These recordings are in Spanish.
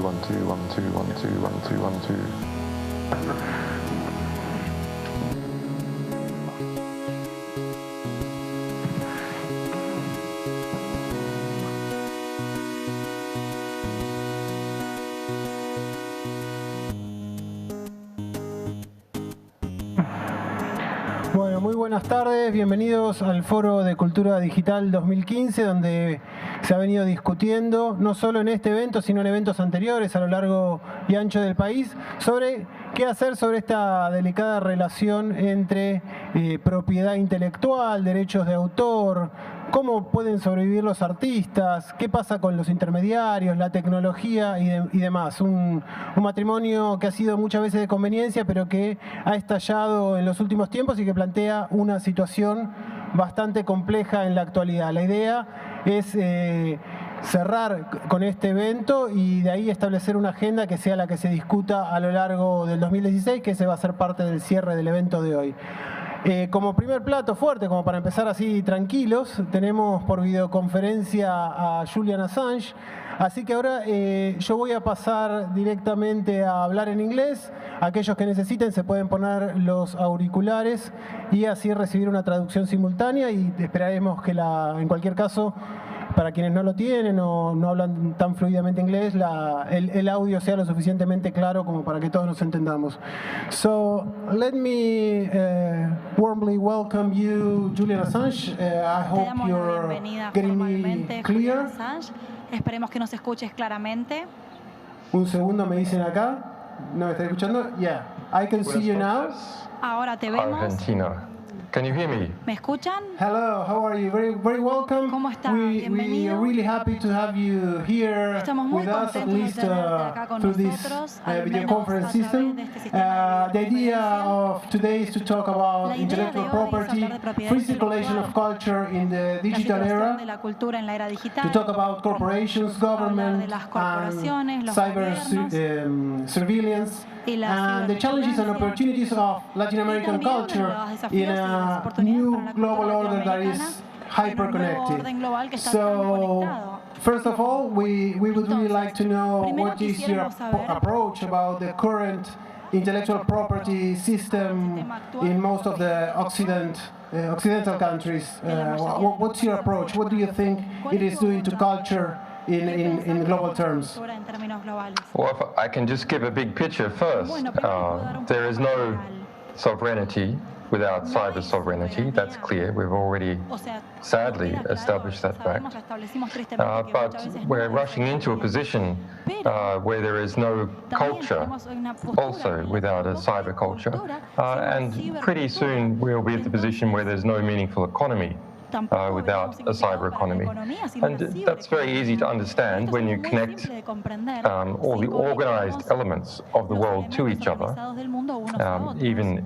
1, 2, 1, 2, 1, 2, 1, 2, 1, 2. Bueno, muy buenas tardes, bienvenidos al Foro de Cultura Digital 2015, donde se ha venido discutiendo, no solo en este evento, sino en eventos anteriores a lo largo y ancho del país, sobre qué hacer sobre esta delicada relación entre propiedad intelectual, derechos de autor, cómo pueden sobrevivir los artistas, qué pasa con los intermediarios, la tecnología y demás. Un matrimonio que ha sido muchas veces de conveniencia, pero que ha estallado en los últimos tiempos y que plantea una situación bastante compleja en la actualidad. La idea es cerrar con este evento y de ahí establecer una agenda que sea la que se discuta a lo largo del 2016, que ese va a ser parte del cierre del evento de hoy. Como primer plato fuerte, como para empezar así tranquilos, tenemos por videoconferencia a Julian Assange. Así que ahora yo voy a pasar directamente a hablar en inglés. Aquellos que necesiten se pueden poner los auriculares y así recibir una traducción simultánea, y esperaremos que en cualquier caso, para quienes no lo tienen o no hablan tan fluidamente inglés, el audio sea lo suficientemente claro como para que todos nos entendamos. So, let me warmly welcome you, Julian Assange. I hope you're getting me clear. Esperemos que nos escuches claramente. Un segundo, me dicen acá. ¿No me está escuchando? Yeah, I can see you now. Ahora te vemos. Argentina. Can you hear me? ¿Me escuchan? Hello, how are you? Very, very welcome. ¿Cómo está? We Bienvenido. are really happy to have you here Estamos muy with us, at contentos de least tenerte acá con through this nosotros, al video menos conference a través system. de este sistema de The idea videoconferencia. of today is to talk about La idea de intellectual hoy es property, hablar de propiedad free circulation of intelectual, culture in the la digital circulación de era, la cultura en la era digital, to talk about corporations, hablar government, de las corporaciones, and los cyber gobiernos surveillance, y la and the challenges and cibervigilancia, opportunities of Latin American y también culture los desafíos in y las a oportunidades new para la global cultura order that is latinoamericana en un nuevo orden global que está tan So, conectado. first of all, we would really like to know Primero what is your quisiéramos saber approach about the current intellectual property system in most of the Occidental countries. What's your approach? What do you think it is doing to culture in global terms? En términos globales. Well, if I can just give a big picture first. Bueno, primero puedo dar un There is no general. sovereignty without cyber sovereignty. That's clear. We've already O sea, sadly queda claro, established that sabemos, fact. establecimos tristemente que But muchas veces we're no es rushing into a position where there is no También culture tenemos una postura also en la without a que cyber culture. cultura sin And pretty cibercultura. soon we'll be at the position where there's no meaningful economy Tampoco without veremos a cyber significado para la economy. economía sin una And that's very easy to cibereconomía. understand Esto when es you muy connect simple de comprender all si the organized conectamos elements of the los world to elementos each other. organizados del mundo unos a otros. Even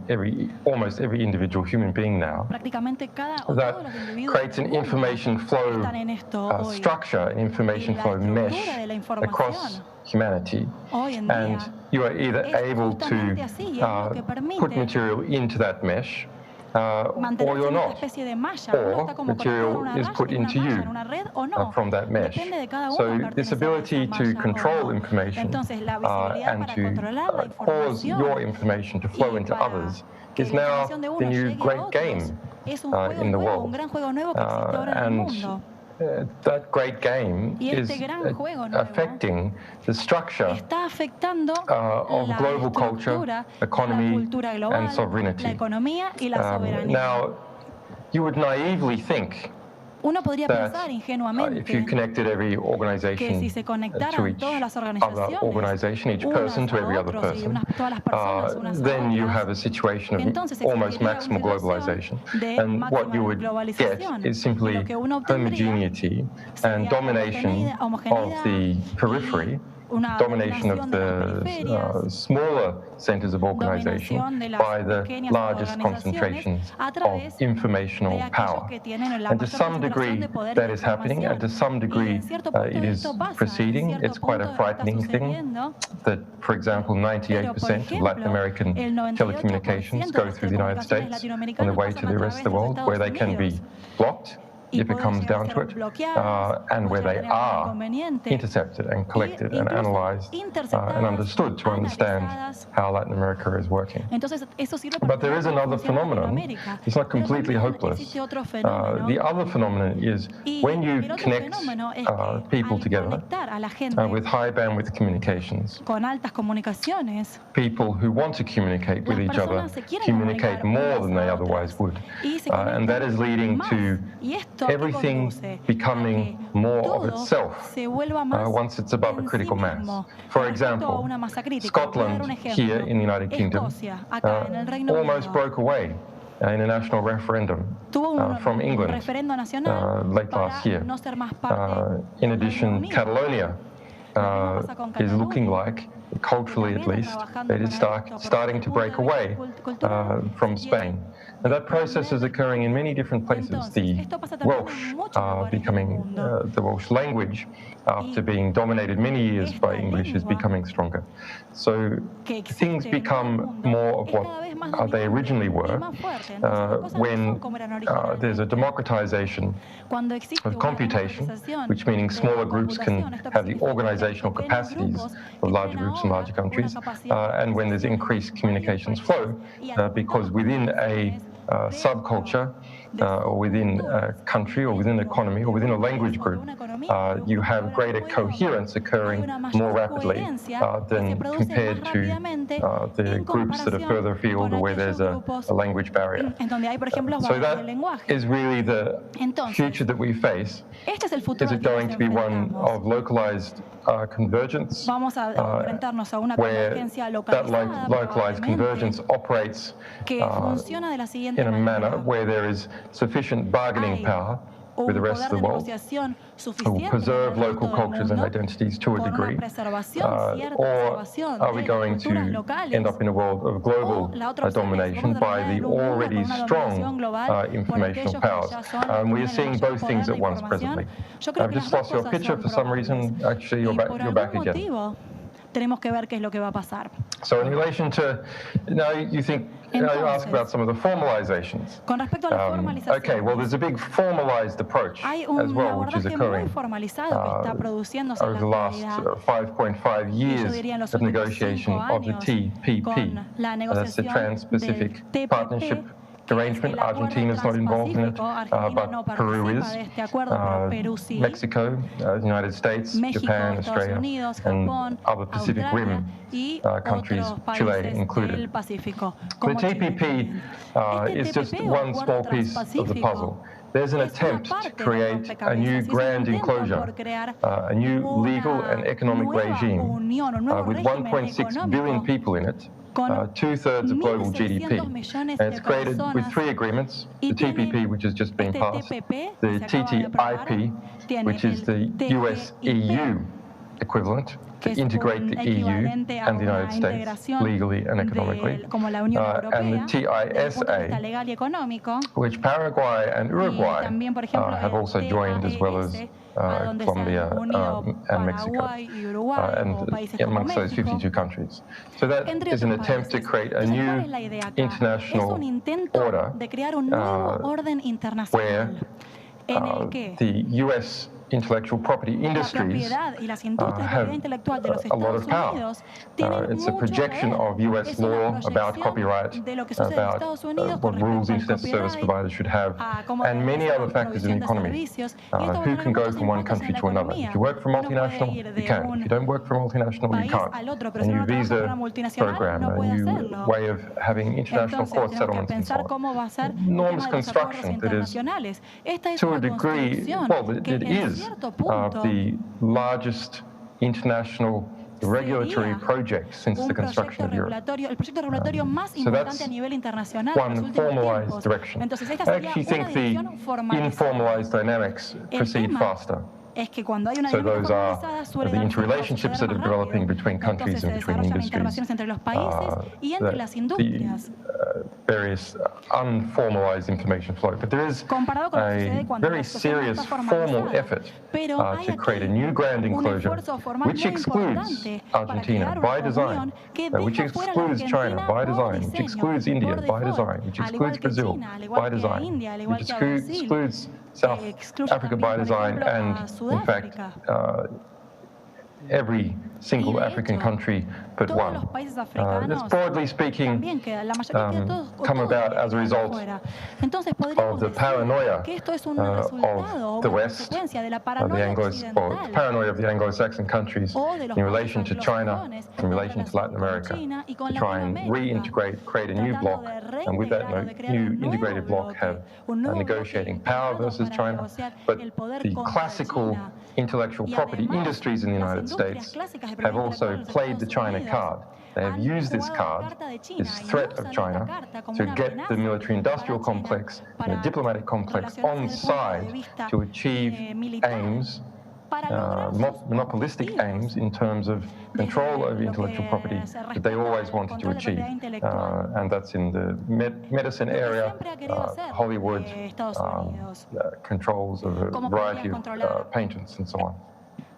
almost every individual human being now, Prácticamente cada o that todos los individuos creates an del mundo information flow están en esto hoy. structure, an information Y la flow mesh estructura de la across información humanity. hoy en And día you are either es able justamente to así, y es lo que permite put material into that mesh, or mantenerse you're en esta not. especie de malla. Uno está Or como conectado en material una is put en una into malla, you en una red o no. from that mesh. Depende de cada uno So pertenecer this a ability esa to malla o control no. information Entonces la visibilidad and para to controlar la cause your información information to flow y into para others que is la now información de the uno new llegue a great game otros es un juego in the nuevo, un world. gran juego nuevo que existe ahora en el mundo. That great game Y is este gran juego nuevo affecting the structure está afectando of la global culture, estructura, economy, la cultura global, and sovereignty. la economía y la soberanía. Now, you would naively think Uno podría that pensar if you ingenuamente connected every que organization si se to conectaran each todas las other organizaciones, organization, each unas person to a every other otros, y person, todas las personas unas a then you otras, have a situation entonces of almost existiría maximal una situación globalization. de And what you máxima would get globalización. is Y simply lo que uno obtendría homogeneity sería and domination of homogeneidad the periphery, y una domination of dominación de las the periferias, smaller centers of organization dominación de las by the pequeñas largest organizaciones concentrations a of través informational de aquellos power. que tienen la And to mayor some concentración degree de poder y that de is happening, and to información. some Y degree en cierto punto it is esto pasa, en proceeding. cierto It's quite punto a esto está frightening thing sucediendo. that, for example, Pero, por 98% of Latin ejemplo, American el 98% telecommunications de go las through the United telecomunicaciones States on the latinoamericanas way to pasan the a rest of través the de los world, where Estados they can be Unidos. blocked if it comes down to it, and where they are intercepted and collected and analyzed and understood to understand how Latin America is working. But there is another phenomenon. It's not completely hopeless. The other phenomenon is when you connect people together with high bandwidth communications, people who want to communicate with each other communicate more than they otherwise would. And that is leading to everything becoming more of itself once it's above a critical mass. For example, Scotland here in the United Kingdom almost broke away in a national referendum from England late last year. In addition, Catalonia is looking like, culturally at least, it is starting to break away from Spain. And that process is occurring in many different places. The Welsh becoming, the Welsh language, after being dominated many years by English, is becoming stronger. So things become more of what they originally were when there's a democratization of computation, which meaning smaller groups can have the organizational capacities of larger groups in larger countries, and when there's increased communications flow, because within a subculture or within a country or within an economy or within a language group, you have greater coherence occurring more rapidly than compared to the groups that are further afield or where there's a language barrier. So that is really the future that we face. Is it going to be one of localized convergence, where that localized convergence operates in a manner where there is sufficient bargaining power with the rest of the world, who will preserve local cultures and identities to a degree, or are we going to end up in a world of global domination by the already strong informational powers? We are seeing both things at once presently. I've just lost your picture for some reason. Actually, you're back again. Tenemos que ver qué es lo que va a pasar. So in relation to, now you think, you ask about some of the formalizations. Con respecto a la formalización, okay, well, there's a big formalized approach as well, which is occurring over the last 5.5 years of negotiation of the TPP. That's the Trans-Pacific Partnership Arrangement. Argentina is not involved in it, but Peru is. Mexico, the United States, Japan, Australia, and other Pacific Rim countries, Chile included. The TPP is just one small piece of the puzzle. There's an attempt to create a new grand enclosure, a new legal and economic regime with 1.6 billion people in it, 2/3 of global GDP. And it's created with 3 agreements: the TPP, which has just been passed, the TTIP, which is the US-EU equivalent, to integrate the EU and the United States legally and economically, and the TISA, which Paraguay and Uruguay have also joined, as well as Colombia and Mexico, and amongst those 52 countries. So that is an attempt to create a new international order where the US intellectual property industries have a lot of power. It's a projection of US law about copyright, about what rules internet service providers should have, and many other factors in the economy. Who can go from one country to another? If you work for a multinational, you can. If you don't work for a multinational, you can't. A new visa program, a new way of having international court settlements and so on. Enormous construction that is, to a degree, well, it is the largest international regulatory project since the construction of Europe. So that's one formalized direction. I actually think the informalized dynamics proceed faster. So those are the interrelationships that are developing between countries and between industries, the various unformalized information flow. But there is a very serious formal effort to create a new grand enclosure which excludes Argentina by design, which excludes China by design, which excludes India by design, which excludes Brazil by design, which excludes South Africa by design, and in fact, every single African country but one. This, broadly speaking, come about as a result of the paranoia of the West, the paranoia of the Anglo-Saxon countries in relation to China, in relation to Latin America, to try and reintegrate, create a new bloc, and with that new integrated bloc have negotiating power versus China. But the classical intellectual property industries in the United States have also played the China card. They have used this card, this threat of China, to get the military-industrial complex and the diplomatic complex on side to achieve aims, monopolistic aims in terms of control over intellectual property that they always wanted to achieve. And that's in the medicine area, Hollywood, controls of a variety of patents and so on.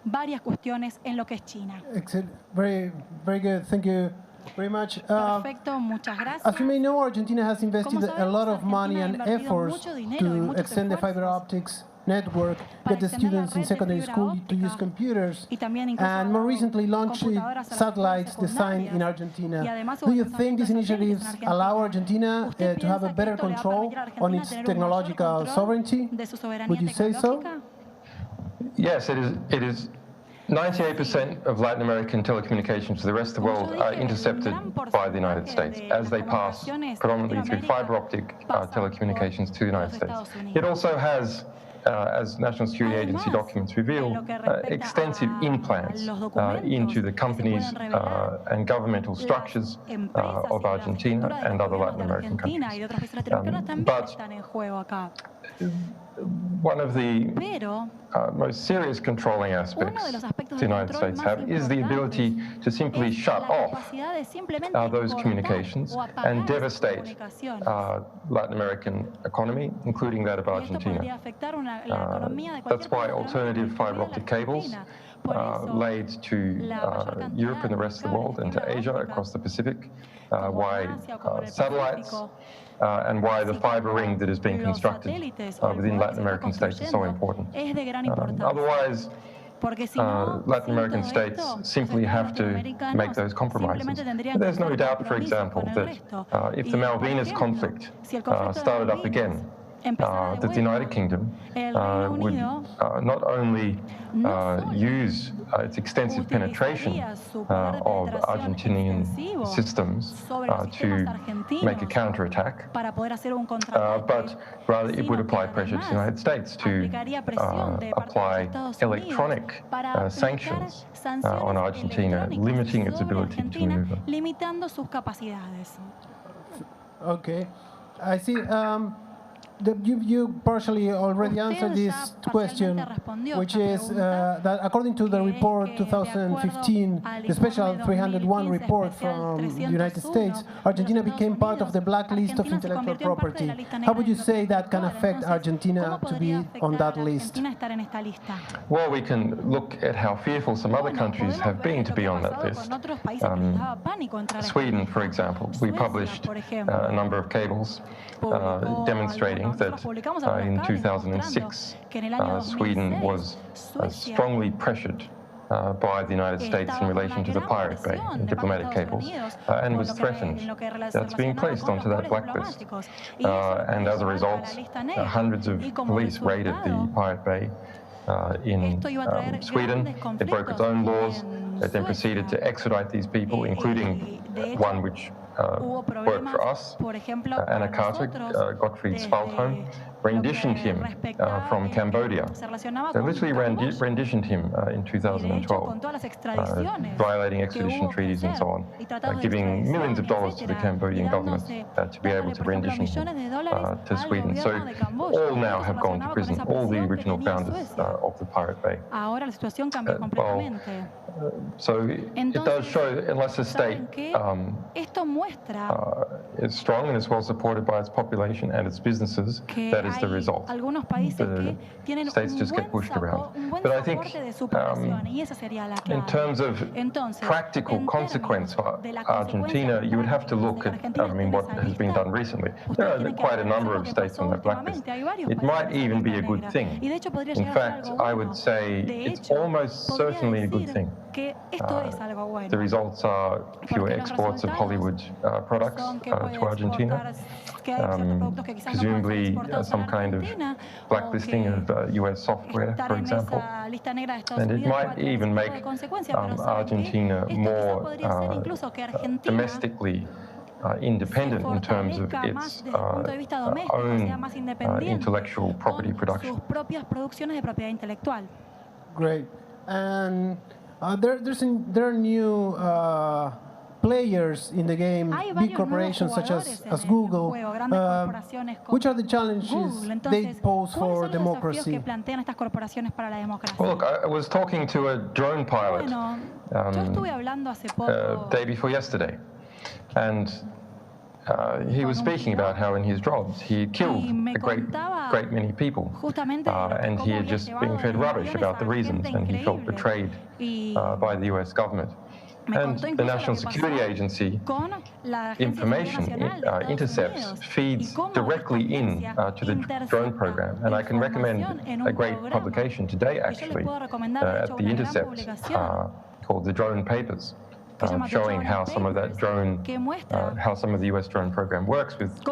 Varias cuestiones en lo que es China. Excellent. Very, very good. Thank you very much. Perfecto, muchas gracias. As you may know, Argentina has invested a lot of money and efforts to extend the fiber optics network, get the students in secondary school to use computers, and more recently launched satellites designed in Argentina. Do you think these initiatives allow Argentina to have a better control on its technological sovereignty? Would you say so? Yes, it is. 98% of Latin American telecommunications to the rest of the world are intercepted by the United States as they pass predominantly through fiber optic telecommunications to the United States. It also has, as National Security Agency documents reveal, extensive implants into the companies and governmental structures of Argentina and other Latin American countries. But one of the most serious controlling aspects the United States have is the ability to simply shut off those communications and devastate Latin American economy, including that of Argentina. That's why alternative fiber optic cables laid to Europe and the rest of the world and to Asia across the Pacific, why satellites and why the fiber ring that is being constructed within Latin American states is so important. Otherwise, Latin American states simply have to make those compromises. There's no doubt, for example, that if the Malvinas conflict started up again, that the United Kingdom would not only use its extensive penetration of Argentinian systems to make a counterattack, but rather it would apply pressure to the United States to apply electronic sanctions on Argentina, limiting its ability to maneuver. Okay, I see. You partially already answered this question, which is that according to the report 2015, the Special 301 report from the United States, Argentina became part of the blacklist of intellectual property. How would you say that can affect Argentina to be on that list? Well, we can look at how fearful some other countries have been to be on that list. Sweden, for example, we published a number of cables demonstrating that in 2006, Sweden was strongly pressured by the United States in relation to the Pirate Bay and diplomatic cables, and was threatened. That's being placed onto that blacklist. And as a result, hundreds of police raided the Pirate Bay in Sweden. It broke its own laws. It then proceeded to extradite these people, including one which worked for us, Anna Carter, Gottfried Spaltholm, renditioned him from Cambodia. They literally renditioned him in 2012, violating extradition treaties and so on, giving millions of dollars to the Cambodian government to be able to rendition him to Sweden. So all now have gone to prison, all the original founders of the Pirate Bay. So it does show, unless a state is strong and is well supported by its population and its businesses, that is the result. Algunos países que tienen States just get pushed around. But I think in terms of practical consequence for Argentina, you would have to look at what has been done recently. There are quite a number of states on that blacklist. It might even be a good thing. In fact, I would say it's almost certainly a good thing. The results are fewer exports of Hollywood products to Argentina, presumably some kind of blacklisting of US software, for example. And it might even make Argentina more domestically independent in terms of its own intellectual property production. Great. And there are new players in the game, big corporations such as Google. Which are the challenges they pose for democracy? Well, look, I was talking to a drone pilot day before yesterday, and he was speaking about how in his jobs he killed a great many people, and he had just been fed rubbish about the reasons, and he felt betrayed by the US government. And the National Security Agency information intercepts, feeds directly in to the drone program. And I can recommend a great publication today, actually, at The Intercept, called The Drone Papers, showing how some of that drone, how some of the US drone program works with its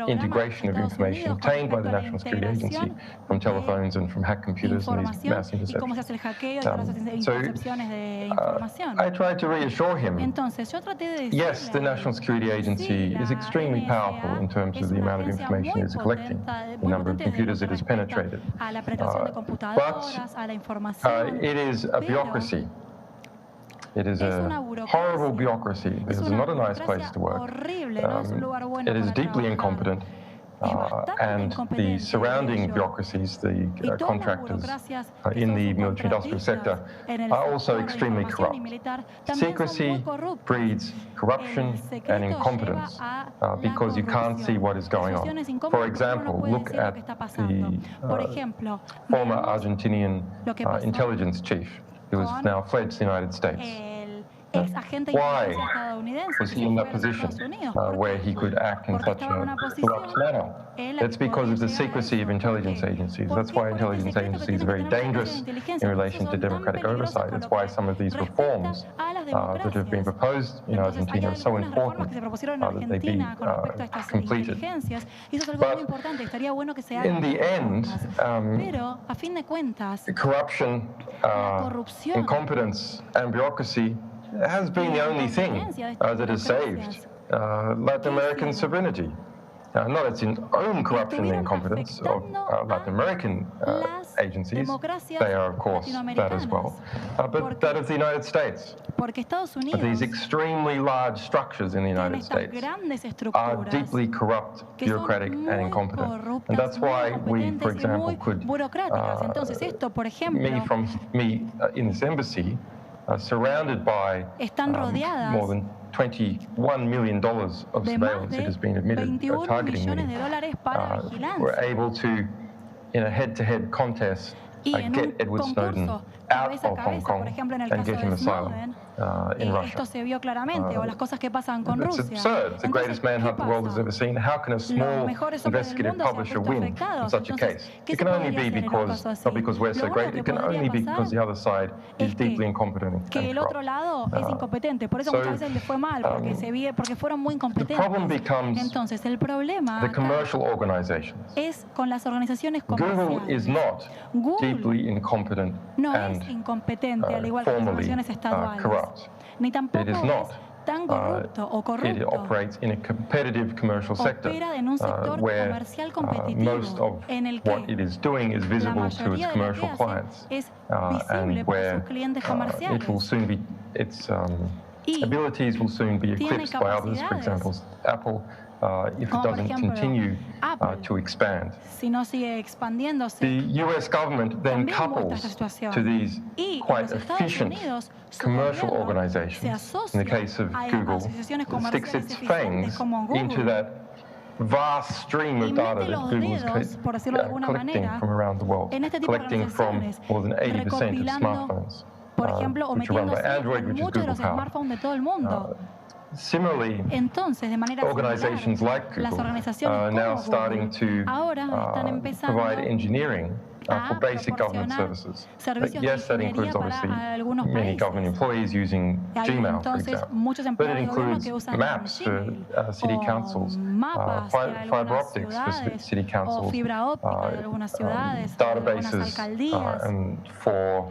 integration of information obtained by the National Security Agency from telephones and from hacked computers and these mass interceptions. I tried to reassure him, yes, the National Security Agency is extremely powerful in terms of the amount of information it is collecting, the number of computers it has penetrated, but it is a bureaucracy. It is a horrible bureaucracy. It is not a nice place to work. It is deeply incompetent. And the surrounding bureaucracies, the contractors in the military-industrial sector, are also extremely corrupt. Secrecy breeds corruption and incompetence because you can't see what is going on. For example, look at the former Argentinian intelligence chief, who has now fled to the United States. Why was he in that position where he could act in such a corrupt manner? It's because of the secrecy of intelligence agencies. That's why intelligence agencies are very dangerous in relation to democratic oversight. It's why some of these reforms that have been proposed in Argentina are so important that they be completed. But in the end, corruption, incompetence, and bureaucracy has been the only thing that has saved Latin American sovereignty. Not its own corruption and incompetence of Latin American agencies, they are of course that as well, but that of the United States. These extremely large structures in the United States are deeply corrupt, bureaucratic and incompetent. And that's why we, for example, could, me in this embassy, surrounded by more than $21 million of surveillance that has been admitted targeting me, were able to, in a head-to-head contest, get Edward Snowden out of Hong Kong and get him asylum in Russia. It's absurd. It's the greatest manhunt the world has ever seen. How can a small investigative publisher win in such a case? It can only be because, not because we're so great, it can only be because the other side is deeply incompetent and corrupt. The problem becomes the commercial organizations. Google is not deeply incompetent and formally corrupt. It is not. It operates in a competitive commercial sector where most of what it is doing is visible to its commercial clients, and where it will soon be, its abilities will soon be eclipsed by others, for example, Apple, if it doesn't continue to expand. The US government then couples to these quite efficient commercial organizations, in the case of Google, sticks its fangs into that vast stream of data that Google is collecting from around the world, collecting from more than 80% of smartphones, por ejemplo, o which are run by metiéndose Android, en which is muchos de Google los Power. smartphones de todo el mundo. Similarly, Entonces, de manera organizations similar, like las Google organizaciones are como now Google starting to ahora están empezando provide engineering for a basic government proporcionar services. servicios Yes, de that includes ingeniería para obviously algunos many government países. employees using Hay Gmail, for entonces example. muchos But it empleados de gobierno includes que usan maps for Gmail, city o councils, mapas para fiber algunas optics for ciudades, city o councils, fibra óptica de algunas ciudades, o de algunas databases, alcaldías. and for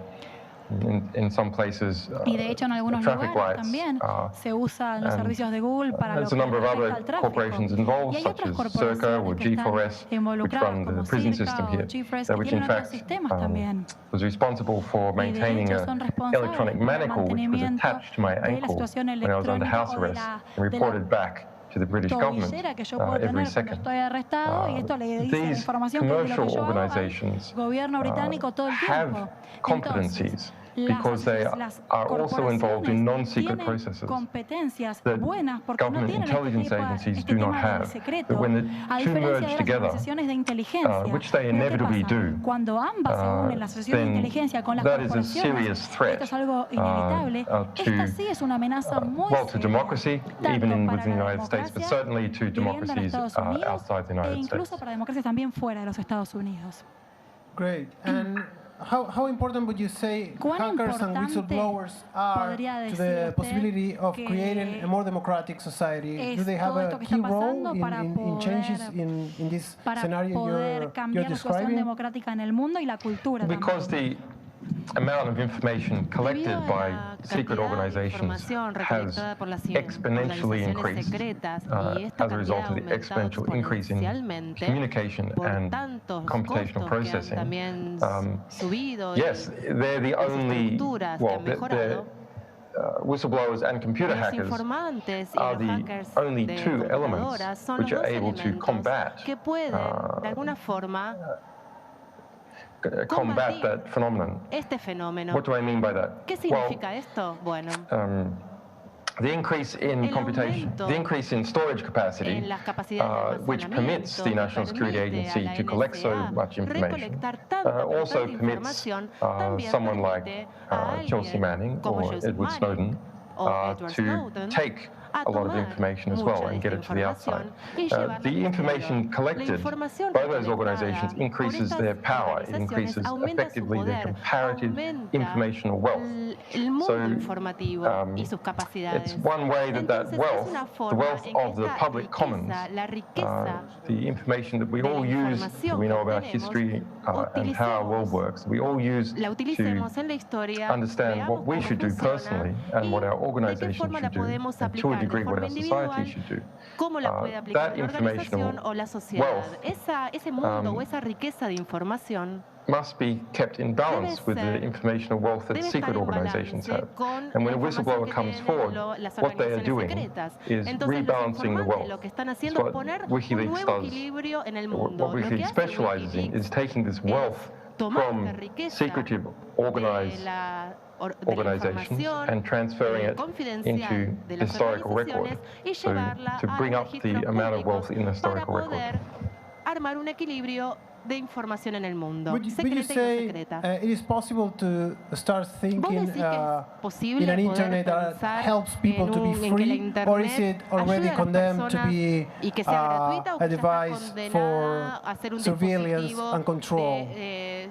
in some places, Y de hecho en algunos traffic lugares lights. también se usan los and servicios de Google para lo There's que a number of respecta other al tráfico. corporations involved, Y hay such otras as Circa corporaciones or que están G4S, which involucradas run como the prison Circa system o here, G4S, que which tienen in otros fact sistemas también. was responsible for Y de maintaining hecho son an responsables electronic del manacle which was mantenimiento attached to my de la ankle situación when I was under electrónica house o de arrest la and reported back to the British government tobillera que yo puedo every tener cuando second. estoy arrestado, y esto le dice la These información de lo commercial que yo hago al organizations gobierno británico todo el have tiempo. competencies Entonces, because they las are also involved in corporaciones non-secret tienen processes competencias that buenas porque no government tienen intelligence agencies do not tema del have. secreto, But when the a two diferencia merge de las together, organizaciones de inteligencia. which they Pero ¿qué inevitably pasa? do, Cuando ambas se unen, la asociación de then inteligencia con las that is a corporaciones, serious threat esto es algo inevitable, esta sí es una amenaza muy well, to seria, democracy, tanto even para within the la United States, but democracia, certainly to viviendo en democracies Estados Unidos, outside the e United incluso States. para democracias también fuera de los Estados Unidos. Great. And how important would you say hackers and whistleblowers are to the possibility of creating a more democratic society? Do they have a key role in changes in this scenario you're describing? Democrática en el mundo y la cultura Because the amount of information collected by secret organizations has exponentially increased as a result of the exponential increase in communication and computational processing. Yes, they're the only, well, whistleblowers and computer hackers are the only two elements which are able to combat that phenomenon. What do I mean by that? ¿Qué significa esto? Bueno, the increase in computation, the increase in storage capacity, which permits the National Security Agency to collect so much information, also permits someone like Chelsea Manning or Edward Snowden to take a lot of information as well and get it to the outside. The information collected by those organizations increases their power. It increases effectively their comparative informational wealth. So it's one way that wealth, the wealth of the public commons, the information that we all use, we know about history and how our world works, we all use to understand what we should do personally and what our organizations should do, and to a degree what our society should do. That informational wealth must be kept in balance with the informational wealth that secret organizations have. And when a whistleblower comes forward, what they are doing is rebalancing the wealth. It's what WikiLeaks does. What WikiLeaks specializes in is taking this wealth from secretive organized organizations and transferring it into historical record, so to bring up the amount of wealth in the historical record. De información en el mundo. Would you say it is possible to start thinking in an internet that helps people to be free, or is it already condemned to be a device for surveillance and control?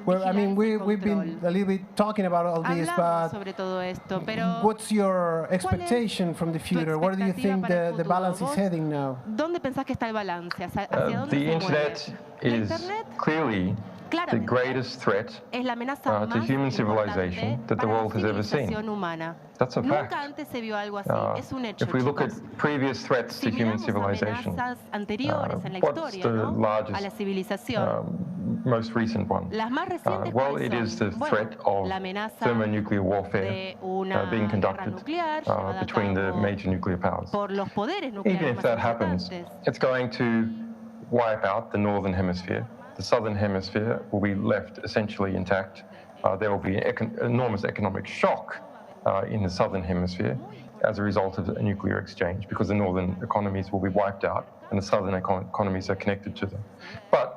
Well, I mean, we've been a little bit talking about all this, but what's your expectation from the future? Where do you think the balance is heading now? ¿Dónde pensás que está el balance? ¿Hacia dónde the internet is clearly the greatest threat to human civilization that the world has ever seen. That's a fact. If we look at previous threats to human civilization, what's the largest, most recent one? Well, it is the threat of thermonuclear warfare being conducted between the major nuclear powers. Even if that happens, it's going to wipe out the northern hemisphere. The southern hemisphere will be left essentially intact. There will be enormous economic shock in the southern hemisphere. as a result of a nuclear exchange, because the northern economies will be wiped out and the southern economies are connected to them. But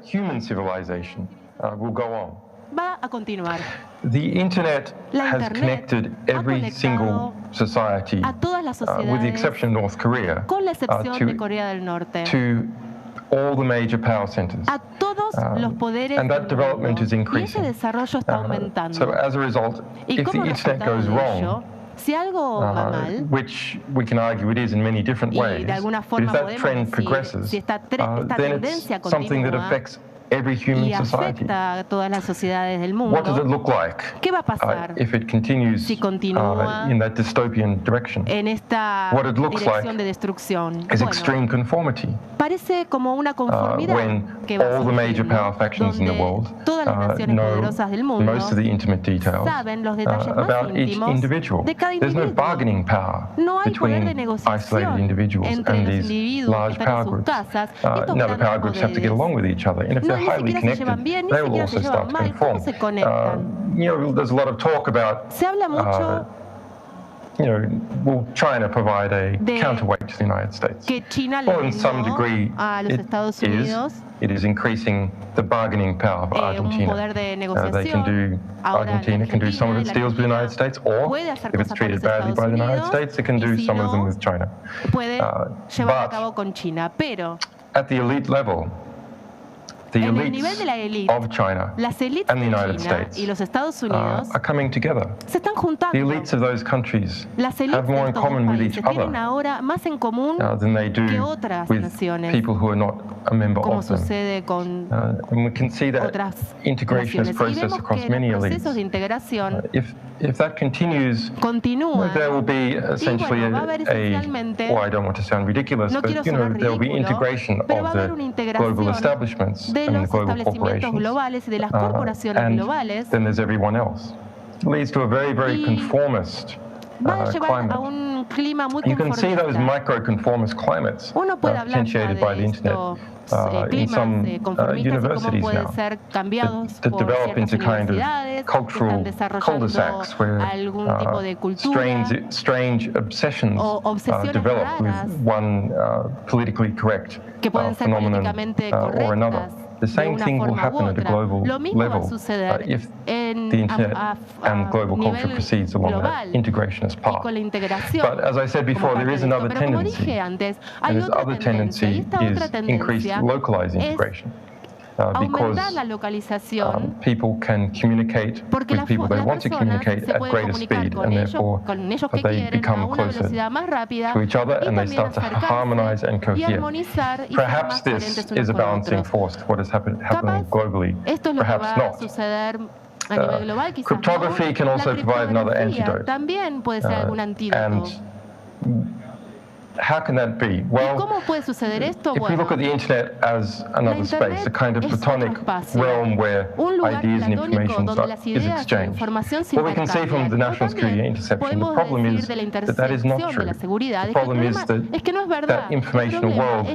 human civilization will go on. Va a continuar. The internet has connected every single society, a todas las with the exception of North Korea, con la excepción de Corea del Norte, to all the major power centers. A todos los poderes and that development is increasing. Y ese desarrollo está aumentando. So as a result, if the internet goes wrong, si algo va mal, which we can argue it is in many different ways, but if that trend progresses, then it's something that affects every human society. A todas las sociedades del mundo. What does it look like ¿Qué va a pasar if it continues si continúa in that dystopian direction? En esta What it looks dirección de destrucción. Is extreme conformity. Parece como una conformidad when que va all the major power factions in the world todas las naciones poderosas del mundo most of the intimate details saben los detalles about más each individual. de cada There's individuo. no bargaining power No hay between poder de negociación isolated individuals entre and los these individuos large que están power en sus groups. casas. Now the power groups have to get along with each other, and if they're highly connected, they will also start to conform. There's a lot of talk about Se habla mucho will China provide a counterweight to the United States? Que China well, in some degree, a los Estados Unidos it is increasing the bargaining power of Argentina. Argentina can do some of its deals with the United States, or if it's treated badly by the United States, it can do some of them with China. Puede llevar a cabo con China, pero at the elite level, the elites of China and the United States y los Estados Unidos are coming together. Se están juntando. The elites of those countries have more in common with each other than they do with people who are not a member of them. And we can see that integrationist process across many elites. If that continues, there will be essentially I don't want to sound ridiculous, but there will be integration of the global establishments and the global corporations. And then there's everyone else. It leads to a very, very conformist climate. You can see those micro-conformist climates potentiated by the internet in some universities now that develop into kind of cultural cul-de-sacs where strange obsessions develop with one politically correct phenomenon or another. The same thing will happen at a global level if the internet and global culture proceeds along that integrationist path. But as I said before, there is another tendency, and this other tendency is increased localized integration. Because people can communicate with people they want to communicate at greater speed, and therefore they become closer to each other and they start to harmonize and cohere. Perhaps this is a balancing force to what is happening globally, perhaps not. Cryptography can also provide another antidote. And how can that be? Well, if we look at the internet as another space, a kind of platonic realm where ideas and information is exchanged, what we can see from the national security interception, the problem is that is not true. The problem is that informational world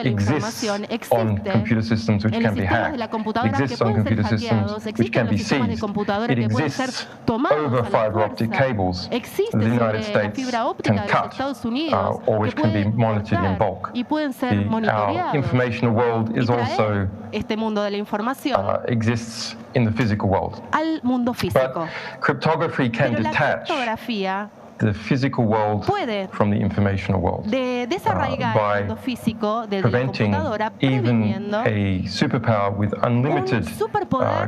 exists on computer systems which can be hacked. It exists on computer systems which can be seized. It exists over fiber optic cables that the United States can cut, or which can be monitored in bulk. Our informational world is also exists in the physical world. But cryptography can detach the physical world from the informational world by preventing even a superpower with unlimited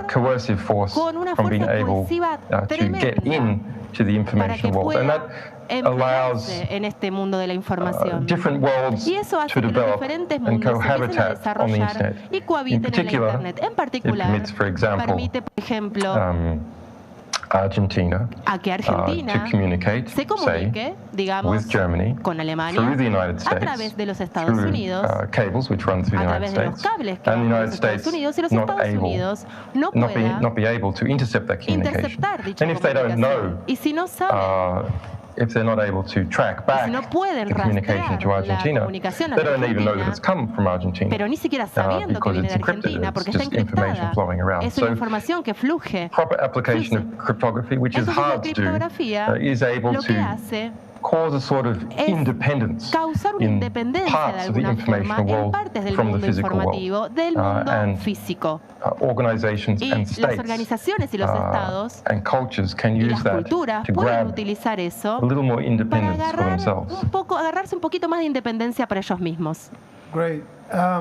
coercive force from being able to get into the information world. And that allows different worlds to develop and cohabitate on the internet. In particular, it permits, for example, Argentina to communicate, say, with Germany through the United States, through cables which run through the United States, and the United States not be able to intercept that communication. And if they don't know if they're not able to track back no pueden the communication to Argentina, they don't even know that it's come from Argentina. Pero ni siquiera sabiendo que viene de Argentina, porque está encriptada. Es una información que fluye. Proper application of cryptography, which is hard to do, is able to cause a sort of independence causar una independencia de alguna forma en partes del mundo informativo, del mundo físico. Organizations and las states organizaciones y los estados and cultures can y use las that culturas to pueden grab utilizar eso a little more para independence for themselves. agarrarse un poquito más de independencia para ellos mismos. Great.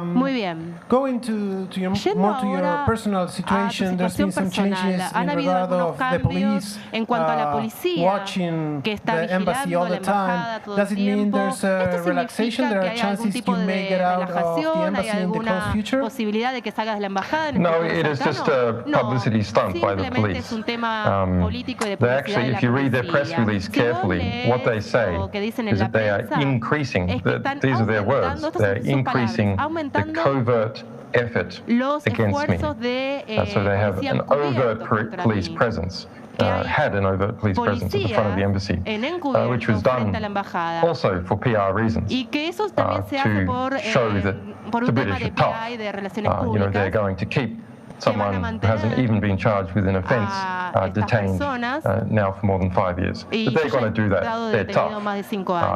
Muy bien. Going to your, more to your personal situation, there's been some changes in regard of the police en cuanto a la policía watching que está the embassy all the time. Does it mean there's a relaxation? There are chances you may get out of the embassy in the close future? Posibilidad de que salgas de la embajada en el No, it is just a publicity stunt by the police. Es un tema político y de They publicidad actually, de la if you read their press policía. release carefully, what they say is that they are increasing, these are their words, they're increasing the covert effort against me. So they have an overt police presence. Had an overt police presence at the front of the embassy, which was done also for PR reasons, to show that the British are tough. You know, they're going to keep someone who hasn't even been charged with an offence detained now for more than 5 years. But they're going to do that. They're tough.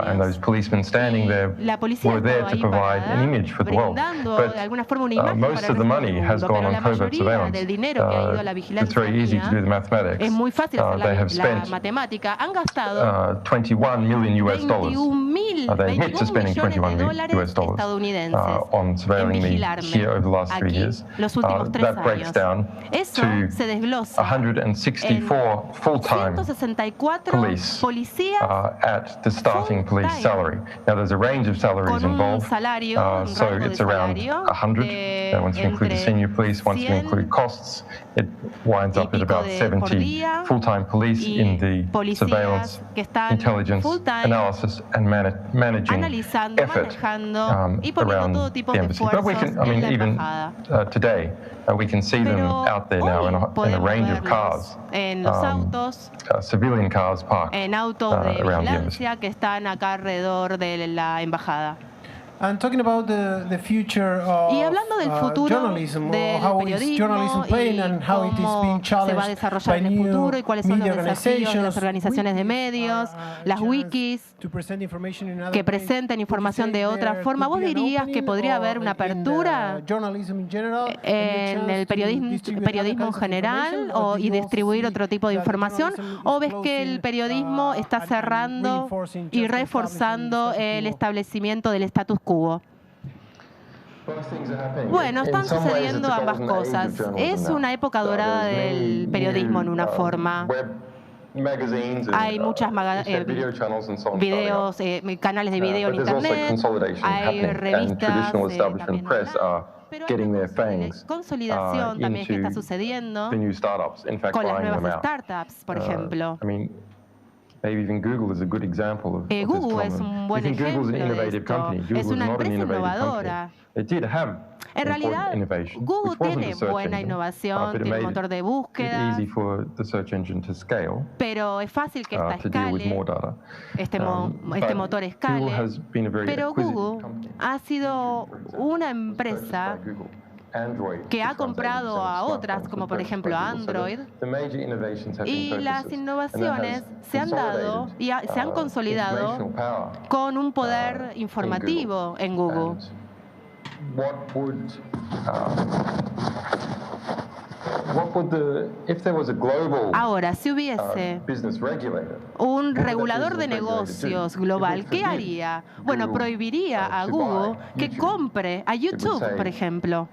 And those policemen standing there were there to provide an image for the world. But most of the money has gone on covert surveillance. It's very easy to do the mathematics. They have spent $21 million US dollars. They admit to spending $21 million US dollars on surveilling me here over the last 3 years. That breaks down to 164 full-time police at the starting police salary. Now there's a range of salaries involved, so it's around 100. Once you include the senior police, once you include costs, it winds up at about 70 full-time police in the surveillance, intelligence, analysis, and managing effort around the embassy. But we can, I mean, even today, we can see them out there now in a range of cars, civilian cars parked around the embassy. And talking about the future of journalism, or how is journalism playing and how it is being challenged by new media organizations, de medios, las wikis, que presenten información de otra forma. ¿Vos dirías que podría haber una apertura en el periodismo en general y distribuir otro tipo de información? ¿O ves que el periodismo está cerrando y reforzando el establecimiento del status quo? Bueno, están sucediendo ambas cosas. Es una época dorada del periodismo en una forma. Hay muchas videos, canales de video en internet, hay revistas también online, consolidación también que está sucediendo con las nuevas startups, por ejemplo. Google es un buen ejemplo de esto. Es una empresa innovadora. En realidad, Google tiene buena innovación, tiene un motor de búsqueda, pero es fácil que esta escale, este motor escale. Pero Google ha sido una empresa que ha comprado a otras, como por ejemplo Android, y las innovaciones se han dado y se han consolidado con un poder informativo en Google. Ahora, si hubiese un regulador de negocios global, ¿qué haría? Bueno, prohibiría a Google que compre a YouTube, por ejemplo.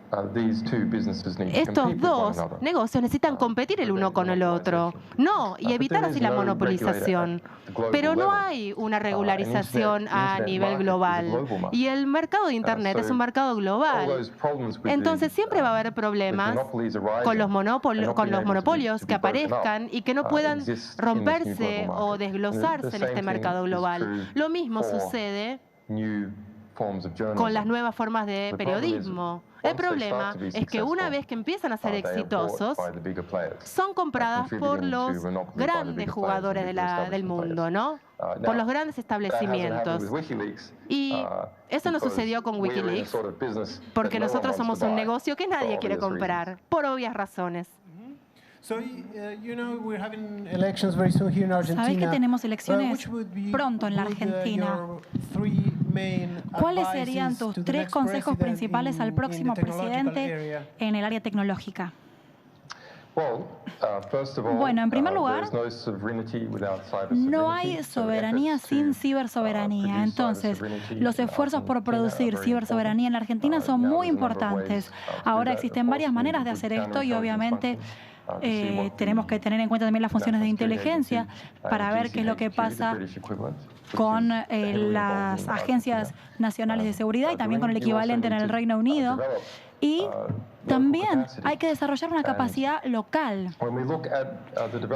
Estos dos negocios necesitan competir el uno con el otro. No, y evitar así la monopolización. Pero no hay una regularización a nivel global. Y el mercado de Internet es un mercado global. Entonces siempre va a haber problemas con los monopolios que aparezcan y que no puedan romperse o desglosarse en este mercado global. Lo mismo sucede con las nuevas formas de periodismo. El problema es que una vez que empiezan a ser exitosos, son compradas por los grandes jugadores del mundo, ¿no? Por los grandes establecimientos. Y eso no sucedió con Wikileaks, porque nosotros somos un negocio que nadie quiere comprar, por obvias razones. ¿Sabes que tenemos elecciones pronto en la Argentina? ¿Cuáles serían tus 3 consejos principales al próximo presidente en el área tecnológica? Bueno, en primer lugar, no hay soberanía sin cibersoberanía. Entonces, los esfuerzos por producir cibersoberanía en la Argentina son muy importantes. Ahora existen varias maneras de hacer esto y obviamente tenemos que tener en cuenta también las funciones de inteligencia para ver qué es lo que pasa con las agencias nacionales de seguridad y también con el equivalente en el Reino Unido. Y también hay que desarrollar una capacidad local.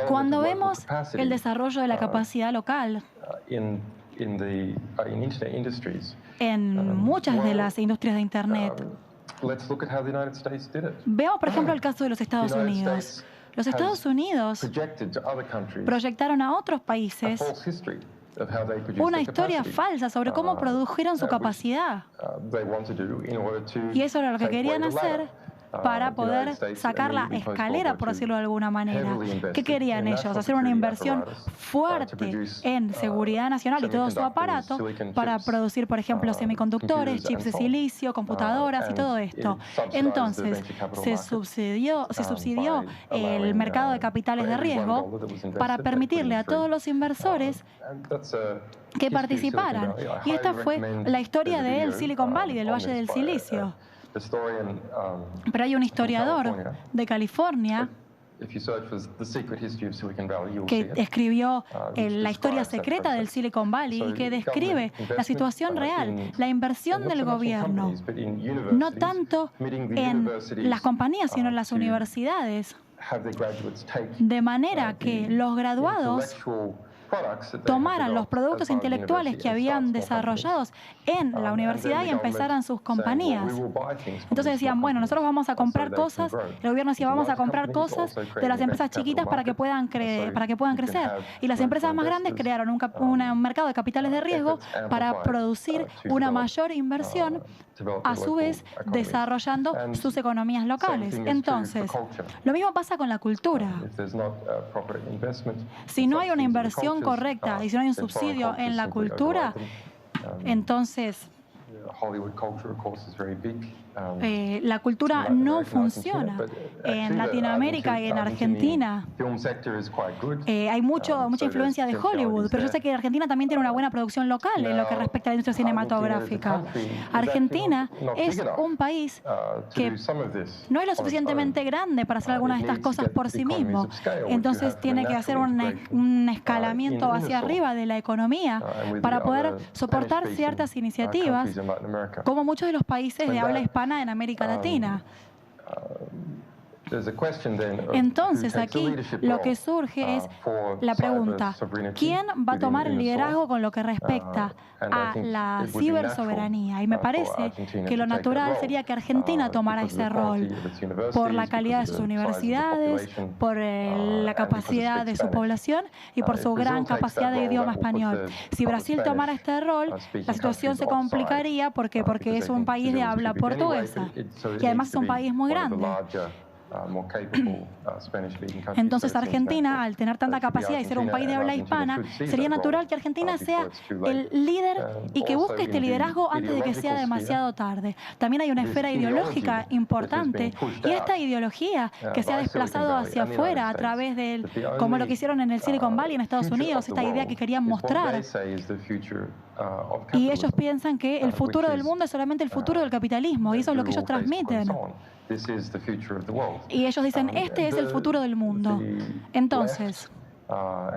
Cuando vemos el desarrollo de la capacidad local en muchas de las industrias de Internet, veamos, por ejemplo, el caso de los Estados Unidos. Los Estados Unidos proyectaron a otros países una historia falsa sobre cómo produjeron su capacidad. Y eso era lo que querían hacer para poder sacar la escalera, por decirlo de alguna manera. ¿Qué querían ellos? Hacer una inversión fuerte en seguridad nacional y todo su aparato para producir, por ejemplo, semiconductores, chips de silicio, computadoras y todo esto. Entonces, se subsidió el mercado de capitales de riesgo para permitirle a todos los inversores que participaran. Y esta fue la historia del Silicon Valley, del Valle del Silicio. Pero hay un historiador de California que escribió la historia secreta del Silicon Valley y que describe la situación real, la inversión del gobierno, no tanto en las compañías, sino en las universidades, de manera que los graduados tomaran los productos intelectuales que habían desarrollados en la universidad y empezaran sus compañías. Entonces decían, bueno, nosotros vamos a comprar cosas, el gobierno decía, vamos a comprar cosas de las empresas chiquitas para que puedan crecer. Y las empresas más grandes crearon un mercado de capitales de riesgo para producir una mayor inversión, a su vez desarrollando sus economías locales. Entonces, lo mismo pasa con la cultura. Si no hay una inversión correcta y si no hay un subsidio en la cultura, entonces la cultura no funciona. En Latinoamérica y en Argentina hay mucha influencia de Hollywood, pero yo sé que Argentina también tiene una buena producción local en lo que respecta a la industria cinematográfica. Argentina es un país que no es lo suficientemente grande para hacer algunas de estas cosas por sí mismo. Entonces tiene que hacer un escalamiento hacia arriba de la economía para poder soportar ciertas iniciativas, como muchos de los países de habla hispana en América Latina. Entonces aquí lo que surge es la pregunta, ¿quién va a tomar el liderazgo con lo que respecta a la cibersoberanía? Y me parece que lo natural sería que Argentina tomara ese rol por la calidad de sus universidades, por la capacidad de su población y por su gran capacidad de idioma español. Si Brasil tomara este rol, la situación se complicaría porque es un país de habla portuguesa y además es un país muy grande. Entonces Argentina, al tener tanta capacidad y ser un país de habla hispana, sería natural que Argentina sea el líder y que busque este liderazgo antes de que sea demasiado tarde. También hay una esfera ideológica importante y esta ideología que se ha desplazado hacia afuera a través del, como lo que hicieron en el Silicon Valley en Estados Unidos, esta idea que querían mostrar. Y ellos piensan que el futuro del mundo es solamente el futuro del capitalismo y eso es lo que ellos transmiten. Y ellos dicen, este es el futuro del mundo. Entonces, la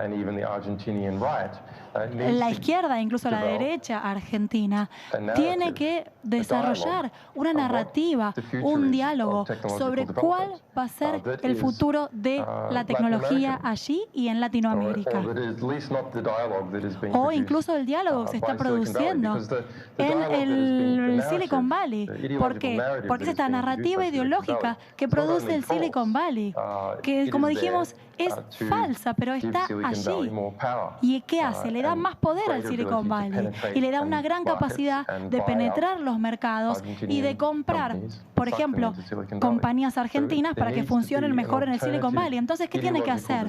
izquierda, incluso la derecha argentina, tiene que desarrollar una narrativa, un diálogo sobre cuál va a ser el futuro de la tecnología allí y en Latinoamérica. O incluso el diálogo que se está produciendo en el Silicon Valley. ¿Por qué? Porque es esta narrativa ideológica que produce el Silicon Valley, que, como dijimos, es falsa, pero está allí. ¿Y qué hace? Le da más poder al Silicon Valley y le da una gran capacidad de penetrar los mercados y de comprar, por ejemplo, compañías argentinas para que funcionen mejor en el Silicon Valley. Entonces, ¿qué tiene que hacer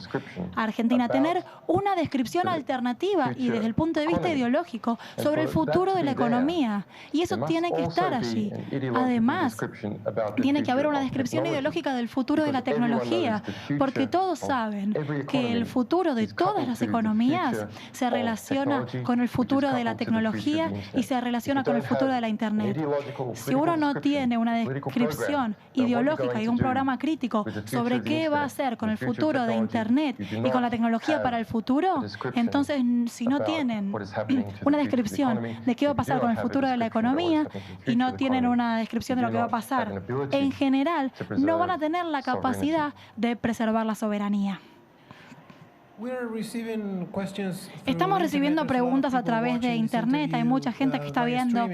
Argentina? Tener una descripción alternativa y desde el punto de vista ideológico sobre el futuro de la economía. Y eso tiene que estar allí. Además, tiene que haber una descripción ideológica del futuro de la tecnología, porque todos saben que el futuro de todas las economías se relaciona con el futuro de la tecnología y se relaciona con el futuro de la Internet. Si uno no tiene una descripción ideológica y un programa crítico sobre qué va a hacer con el futuro de Internet y con la tecnología para el futuro, entonces si no tienen una descripción de qué va a pasar con el futuro de la economía y no tienen una descripción de lo que va a pasar en general, no van a tener la capacidad de preservar la soberanía. Estamos recibiendo preguntas a través de Internet. Hay mucha gente que está viendo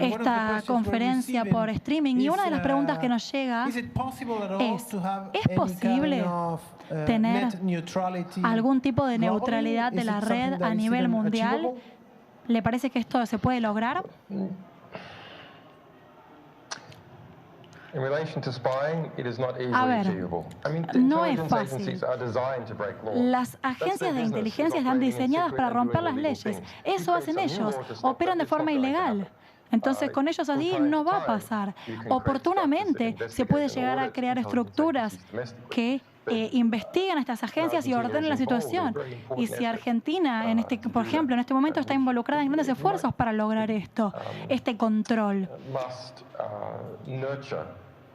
esta conferencia por streaming y una de las preguntas que nos llega ¿es posible tener algún tipo de neutralidad de la red a nivel mundial? ¿Le parece que esto se puede lograr? A ver, no es fácil. Las agencias de inteligencia están diseñadas para romper las leyes. Eso hacen ellos. Operan de forma ilegal. Entonces, con ellos así no va a pasar. Oportunamente se puede llegar a crear estructuras que investiguen a estas agencias y ordenen la situación. Y si Argentina, por ejemplo, en este momento está involucrada en grandes esfuerzos para lograr esto, este control.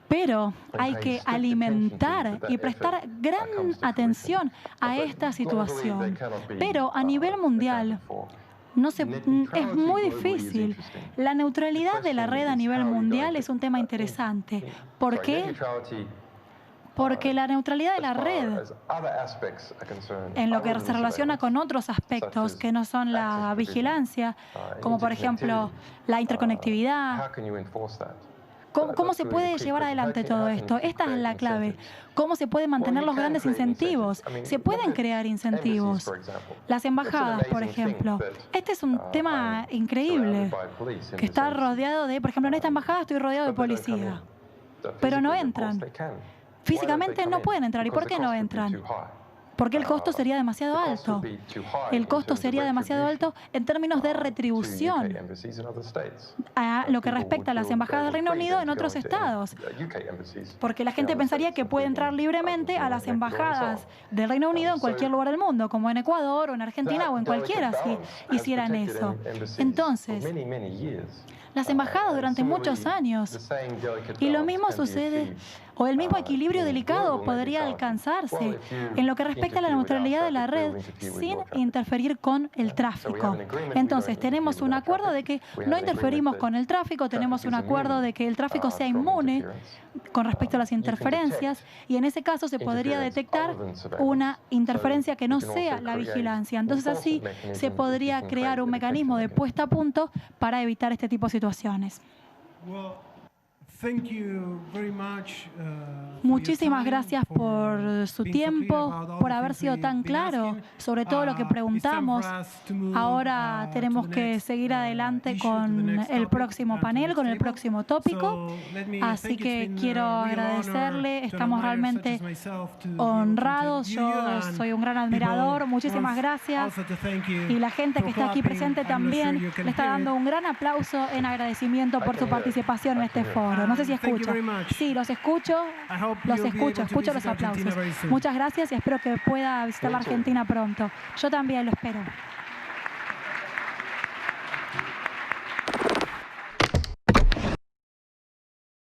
Pero hay que alimentar y prestar gran atención a esta situación. Pero a nivel mundial, es muy difícil. La neutralidad de la red a nivel mundial es un tema interesante. ¿Por qué? Porque la neutralidad de la red, en lo que se relaciona con otros aspectos que no son la vigilancia, como por ejemplo la interconectividad, ¿cómo se puede llevar adelante todo esto? Esta es la clave. ¿Cómo se pueden mantener los grandes incentivos? Se pueden crear incentivos. Las embajadas, por ejemplo. Este es un tema increíble, que está rodeado de, por ejemplo, en esta embajada estoy rodeado de policía, pero no entran. Físicamente no pueden entrar. ¿Y por qué no entran? Porque el costo sería demasiado alto. El costo sería demasiado alto en términos de retribución a lo que respecta a las embajadas del Reino Unido en otros estados. Porque la gente pensaría que puede entrar libremente a las embajadas del Reino Unido en cualquier lugar del mundo, como en Ecuador o en Argentina o en cualquiera, si hicieran eso. Entonces, las embajadas durante muchos años. Y lo mismo sucede, o el mismo equilibrio delicado podría alcanzarse en lo que respecta a la neutralidad de la red sin interferir con el tráfico. Entonces, tenemos un acuerdo de que no interferimos con el tráfico, tenemos un acuerdo de que el tráfico sea inmune con respecto a las interferencias, y en ese caso se podría detectar una interferencia que no sea la vigilancia. Entonces, así se podría crear un mecanismo de puesta a punto para evitar este tipo de situaciones. Muchísimas gracias por su tiempo, por haber sido tan claro sobre todo lo que preguntamos. Ahora tenemos que seguir adelante con el próximo panel, con el próximo tópico. Así que quiero agradecerle. Estamos realmente honrados. Yo soy un gran admirador. Muchísimas gracias. Y la gente que está aquí presente también le está dando un gran aplauso en agradecimiento por su participación en este foro. No sé si escucho. Sí, los escucho los aplausos. Muchas gracias y espero que pueda visitar la Argentina pronto. Yo también lo espero.